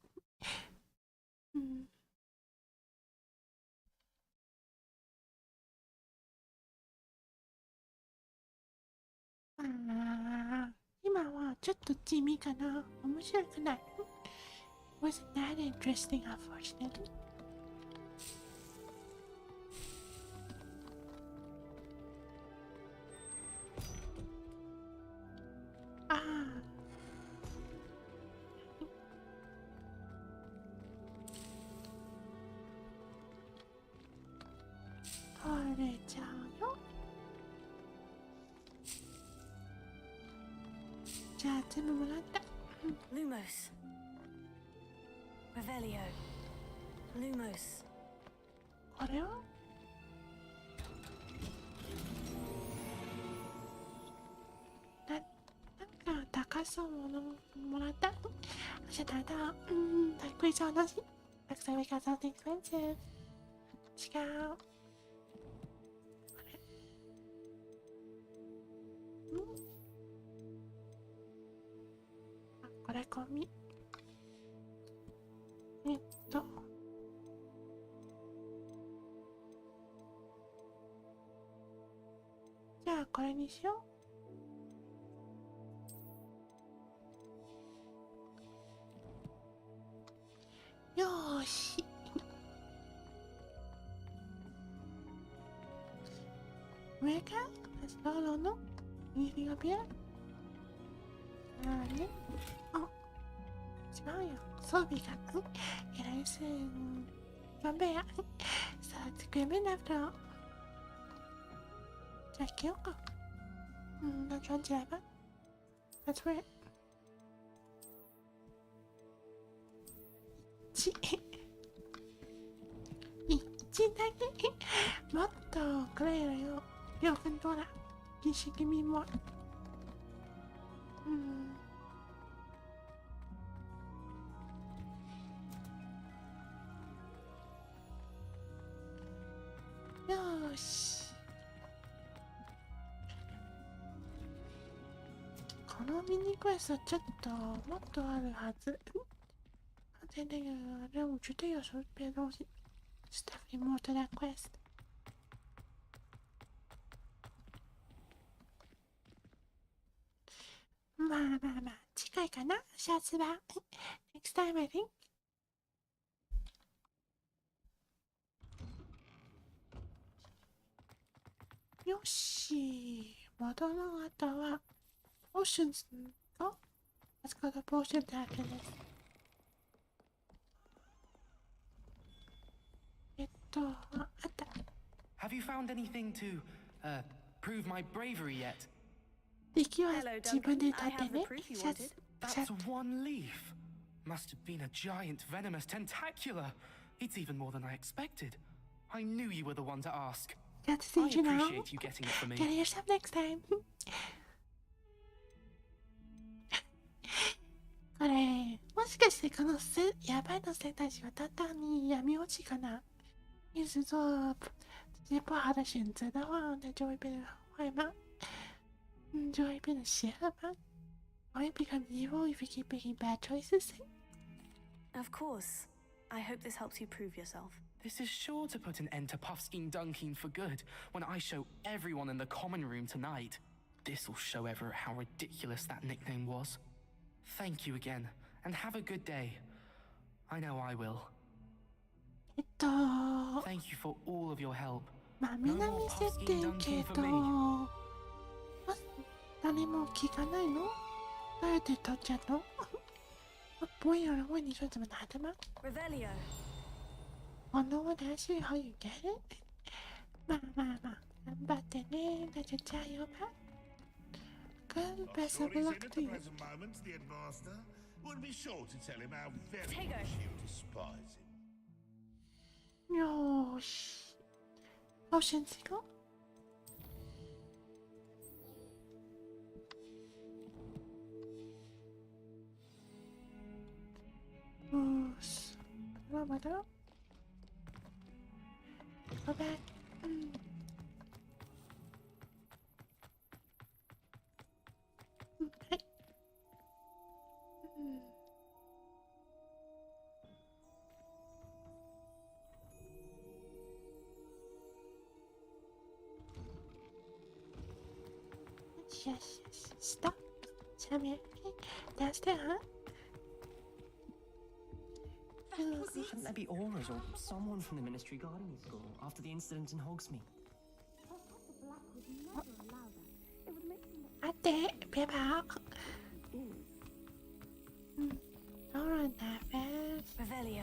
今はちょっと地味かな。面白くない。Wasn't that interesting, unfortunately. 取れちゃうよ。じゃあ全部もらった。Lumos. Revelio. Lumos. これはなんか高そうなものもらった。じゃあただ貴重だし。Looks like we got something expensive. 違う。これ込み。じゃあこれにしよう。よーし。上かスローの右がビア。ね。あ、違うよ。装備が。いらっしゃい。Junpeiや。さあ、机面だと。じゃあ、着ようか。那穿起来吧。That's right。1だけ。もっとくれよ。6分多了。一起给你摸。よーし。このミニクエストちょっともっとあるはず。在那个任务绝对有时候别的东西。Stuff in more to that quest。まあまあまあ、近いかな下次は。Next time, I think。よし。元の後は、ポーションズと、あそこがポーションだけです。あった。Have you found anything to, prove my bravery yet? 敵は自分で立ってね。That's one leaf. Must have been a giant venomous tentacula. It's even more than I expected. I knew you were the one to ask. That's I it, you know. appreciate you getting it for me. Get it yourself next time. これ、もしかしてこのやばいの生態師はただに闇落ちかな？意思做直接不好的选择的话，那就会变得坏吗？就会变得邪恶吗？ Will you become evil if you keep making bad choices? Of course. I hope this helps you prove yourself. This is sure to put an end to Puffskein Dunkeen for good when I show everyone in the common room tonight. This'll show Everett how ridiculous that nickname was. Thank you again, and have a good day. I know I will. Thank you for all of your help. まあみんな見せてるけど、誰も聞かないの？どうやって取っちゃうの？不会有人问你说怎么拿的吗？ Revelio. Oh no one asked you how you get it? まあまあまあ、頑張ってね。那就加油吧。Good, best of luck to you. Would be sure to tell him how very much you despise him. よーし。ポーションズ行こう。まだ Go back. はい。よし、下。下面。Downstairs, huh? Shouldn't there be auras or someone from the ministry guarding the school after the incident in Hogsmeade? 待って、别跑。Don't run that fast. Revelio.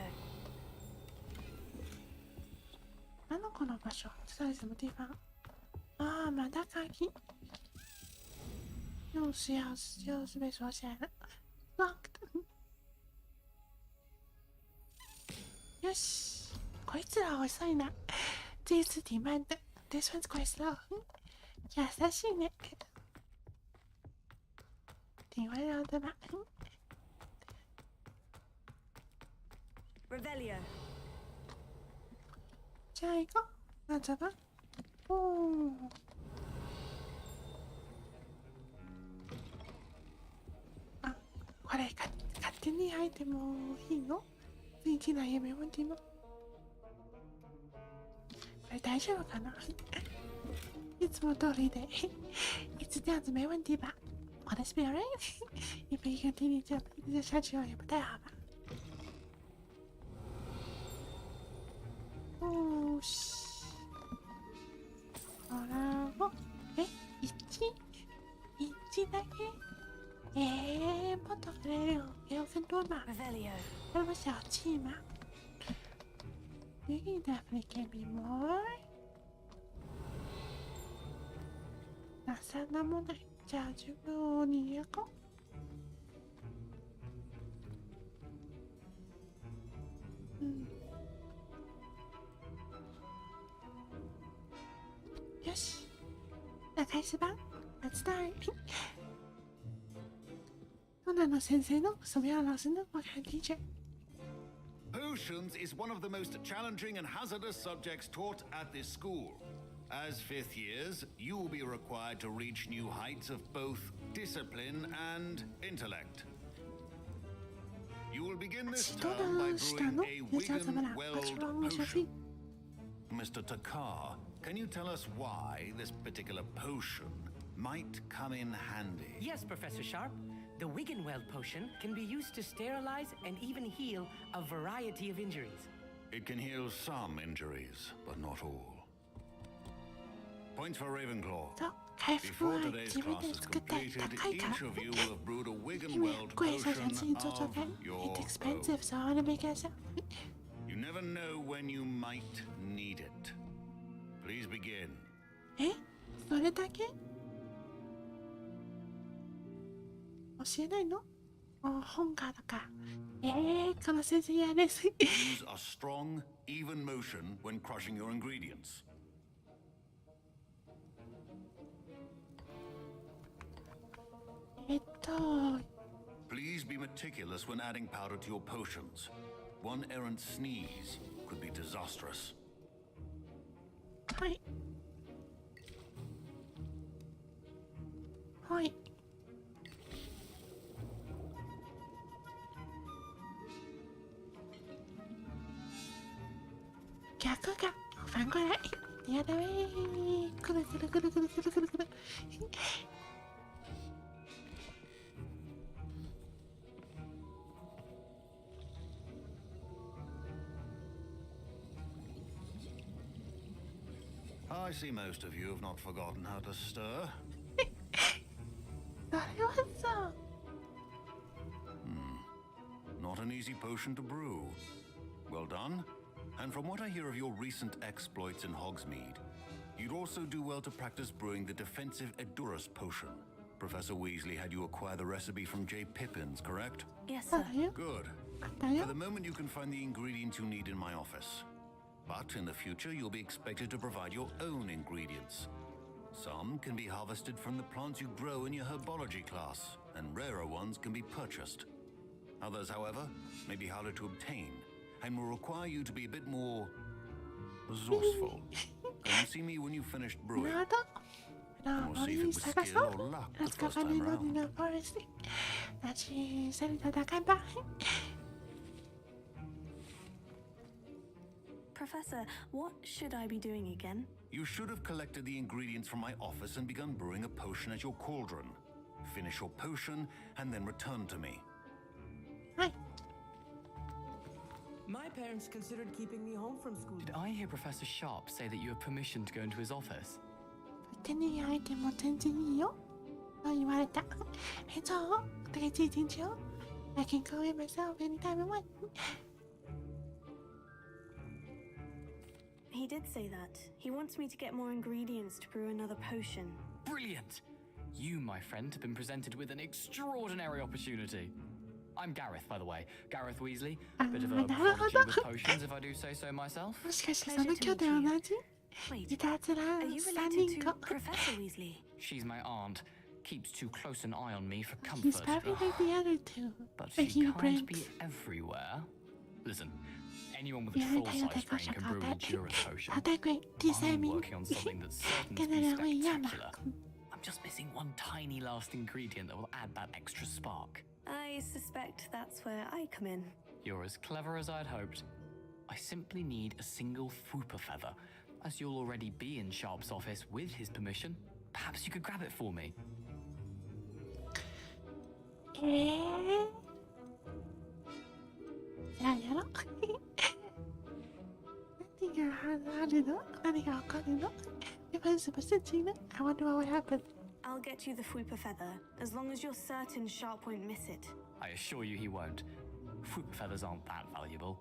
あの子の場所、在什么地方？啊，马达卡基。又是被锁起来了。Locked。よし。こいつら遅いな。这一次挺慢的。This one's quite slow。優しいね。挺温柔的吧。Revelio。じゃあ行こう。なんだば。おー。あ、これ勝手に入ってもいいの？自己进来也没问题吗？これ大丈夫かな？いいつも通りで。いつで集め問題吧。Would this be alright? If we continue to the church, you'll be there. Oh, oh, eh? 1だけもっと触れるよ。Elfendorma. What was your team? You can definitely give me more. なさなもない。じゃあ自分に焼こう。よし。中石版 Let's start. ヨナの先生のソビア老師の我看 teacher. Potions is one of the most challenging and hazardous subjects taught at this school. As fifth years, you will be required to reach new heights of both discipline and intellect. You will begin this term by brewing a Wigan-Weld potion. Mr. Takar, can you tell us why this particular potion might come in handy? Yes, Professor Sharp. The Wigan-Weld potion can be used to sterilize and even heal a variety of injuries. It can heal some injuries, but not all. Points for Ravenclaw. Before today's class is completed, each of you will have brewed a Wigan-Weld potion of your own. You never know when you might need it. Please begin. それだけ教えないの本があるか。この先生嫌です。Use a strong, even motion when crushing your ingredients. Please be meticulous when adding powder to your potions. One errant sneeze could be disastrous. はい。はい。逆が3ぐらい。やだべー。くるくるくるくるくるくるくる。I see most of you have not forgotten how to stir. それはさ。Not an easy potion to brew. Well done. And from what I hear of your recent exploits in Hogsmeade, you'd also do well to practice brewing the defensive Edurus potion. Professor Weasley had you acquire the recipe from J. Pippin's, correct? Yes, sir. Good. For the moment, you can find the ingredients you need in my office. But in the future, you'll be expected to provide your own ingredients. Some can be harvested from the plants you grow in your herbology class, and rarer ones can be purchased. Others, however, may be harder to obtain, and will require you to be a bit more resourceful. Come and see me when you've finished brewing. And we'll see if it was skill or luck the first time round. Professor, what should I be doing again? You should have collected the ingredients from my office and begun brewing a potion at your cauldron. Finish your potion and then return to me. My parents considered keeping me home from school. Did I hear Professor Sharp say that you have permission to go into his office? 手に入っても全然いいよと言われた。そう、だけついてんじゃん。I can go in myself anytime I want. He did say that. He wants me to get more ingredients to brew another potion. Brilliant! You, my friend, have been presented with an extraordinary opportunity. I'm Gareth, by the way. Gareth Weasley. Bit of a prodigy with potions, if I do say so myself. もしかしてその兄弟同じ Wait, いたずら are you 3 related 人 to か Professor Weasley? She's my aunt. Keeps too close an eye on me for He's comfort. probably like the other two. But But she you can't brains. be everywhere. Listen, anyone with a やりたいよ full-size でこ brain しゃ can か brew た an endurance potion. あたくい I'm disarming working on something that's certain to け be ならもいいやま spectacular. I'm just missing one tiny last ingredient that will add that extra spark. I suspect that's where I come in. You're as clever as I'd hoped. I simply need a single Fwooper feather. As you'll already be in Sharp's office with his permission, perhaps you could grab it for me. じゃあやろう。何があるの？何が起こるの？ If I'm supposed to do that, I wonder what would happen. I'll get you the Fwooper feather, as long as you're certain Sharp won't miss it. I assure you he won't. Fwooper feathers aren't that valuable.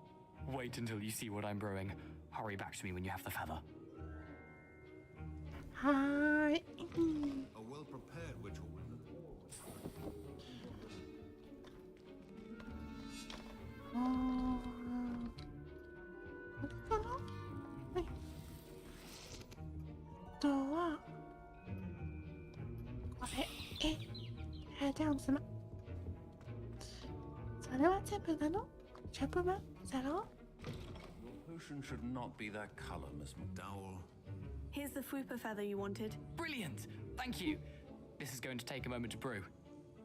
Wait until you see what I'm brewing. Hurry back to me when you have the feather. Hi. A well-prepared witch or women. これかな？はい。あとはこれ这样子吗？それは全部なの？全部吗？だろ？ Your potion should not be that color, Miss McDowell. Here's the Fwooper feather you wanted. Brilliant! Thank you! This is going to take a moment to brew.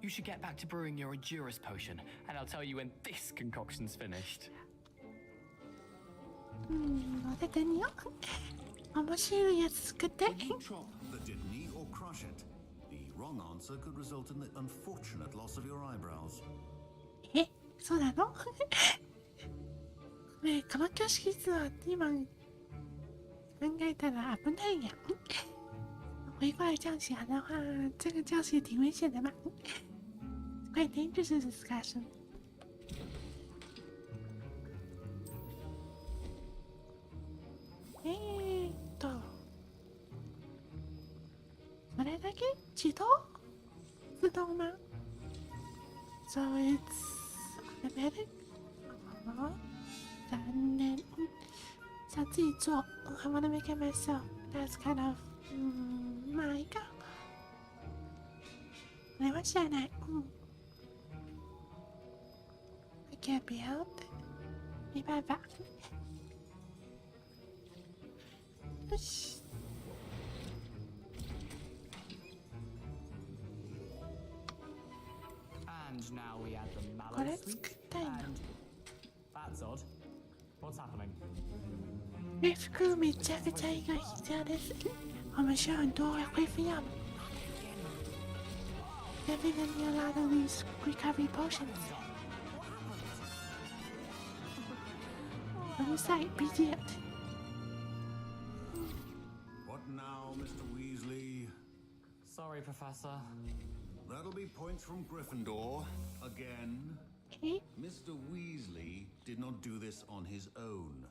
You should get back to brewing your Endurance potion, and I'll tell you when this concoction's finished. 乗せてみよう。面白いやつ作って。 Chop the Didney or crush it. The wrong answer could result in the unfortunate loss of your eyebrows. そうなの？ねえ、この教室は今考えたら危ない呀。回过来这样想的话，这个教室也挺危险的嘛。Quite dangerous discussion. それだけ？自動？自動吗？ So it's automatic? 残念。さあ自己做。I wanna make it myself. That's kind of まあいいか。これは知らない。I can't be helped. 没办法。よし。And now we add the こ mallow れ sweet 作ったいの。 and that's odd. What's happening? 服めちゃくちゃ意外必要です。我们需要很多恢复药。Definitely a lot of these recovery potions. On the site, be it. What now, Mr. Weasley? Sorry, Professor. That'll be points from Gryffindor again. Mr. Weasley did not do this on his own.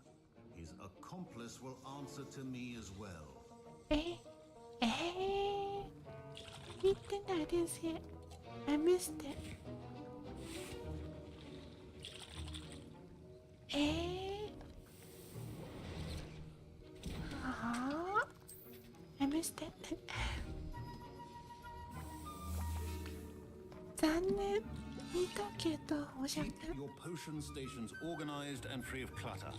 His accomplice will answer to me as well. He did not is here. I missed it. I missed it. 残念。見たけど、おしゃれ。 Keep your potion stations organized and free of clutter.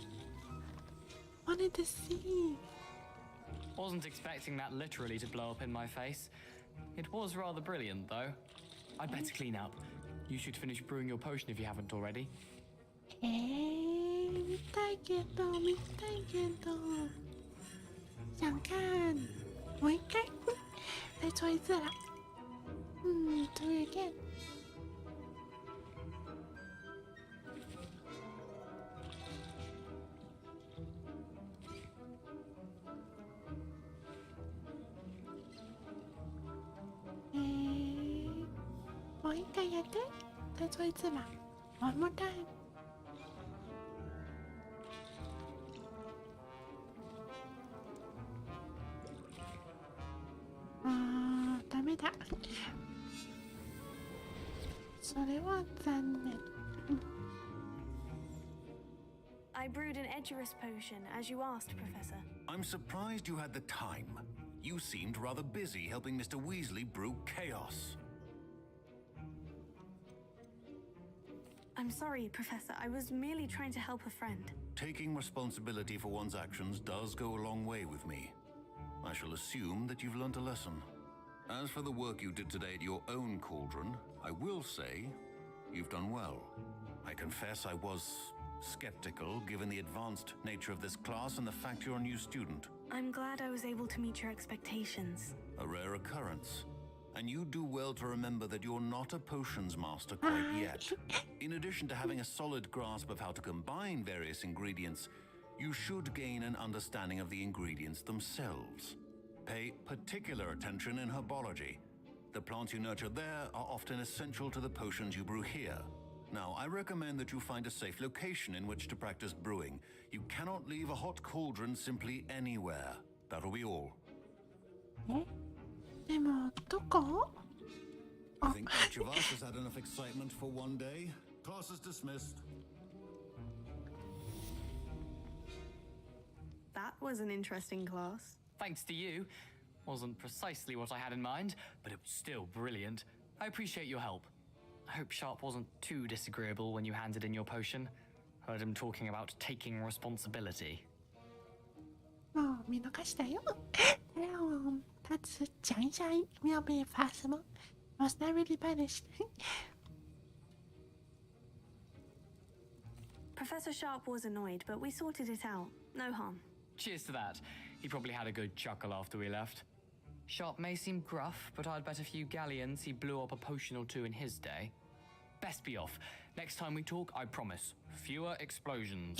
Wanted to see. Wasn't expecting that literally to blow up in my face. It was rather brilliant, though. I'd better clean up. You should finish brewing your potion if you haven't already. 見たいけど。想看。もう一回。再做一次了。do it again. もう一回やって。再做一次吧。One more time. ダメだ。それは残念。I brewed an Edurus potion, as you asked, Professor. I'm surprised you had the time. You seemed rather busy helping Mr. Weasley brew chaos. I'm sorry, Professor. I was merely trying to help a friend. Taking responsibility for one's actions does go a long way with me. I shall assume that you've learnt a lesson. As for the work you did today at your own cauldron, I will say you've done well. I confess I was skeptical given the advanced nature of this class and the fact you're a new student. I'm glad I was able to meet your expectations. A rare occurrence. And you do well to remember that you're not a potions master quite yet. In addition to having a solid grasp of how to combine various ingredients, you should gain an understanding of the ingredients themselves. Pay particular attention in herbology. The plants you nurture there are often essential to the potions you brew here. Now, I recommend that you find a safe location in which to practice brewing. You cannot leave a hot cauldron simply anywhere. That'll be all. I think each of us has had enough excitement for one day. Class is dismissed. That was an interesting class. Thanks to you. Wasn't precisely what I had in mind, but it was still brilliant. I appreciate your help. I hope Sharp wasn't too disagreeable when you handed in your potion. Heard him talking about taking responsibility. もう見逃したよ。他只是讲一下没有被罚什么。Was not really punished. Professor Sharp was annoyed, but we sorted it out. No harm. Cheers to that. He probably had a good chuckle after we left. Sharp may seem gruff, but I'd bet a few galleons he blew up a potion or two in his day. Best be off. Next time we talk, I promise, fewer explosions.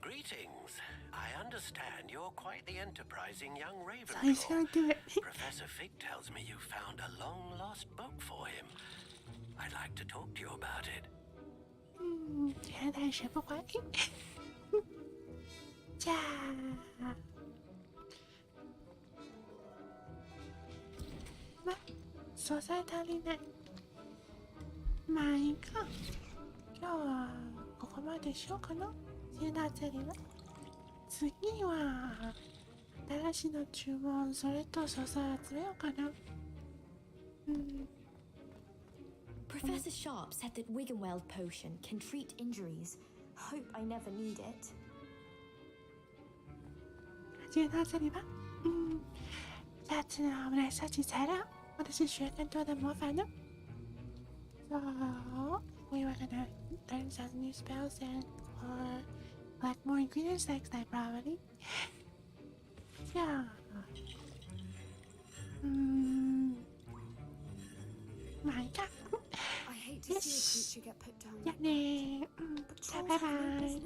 Greetings. I understand you're quite the enterprising young So he's gonna do it. Professor Fig tells me you found a long-lost book for him. I'd like to talk to you about it. 现在学不会。じゃあ。素材足りない。まあいいか。今日はここまでしようかな。先到这里了。次は新しいの注文、それと素材集めようかな。Professor Sharp said that Wiggenweld potion can treat injuries. Hope I never need it. 先到这里吧。下次呢，我们来收集材料，或者是学更多的魔法呢。So we were gonna learn some new spells and or like more ingredients next time probably. Yeah. まあいいか。よし。じゃあね。じゃあバイバイ。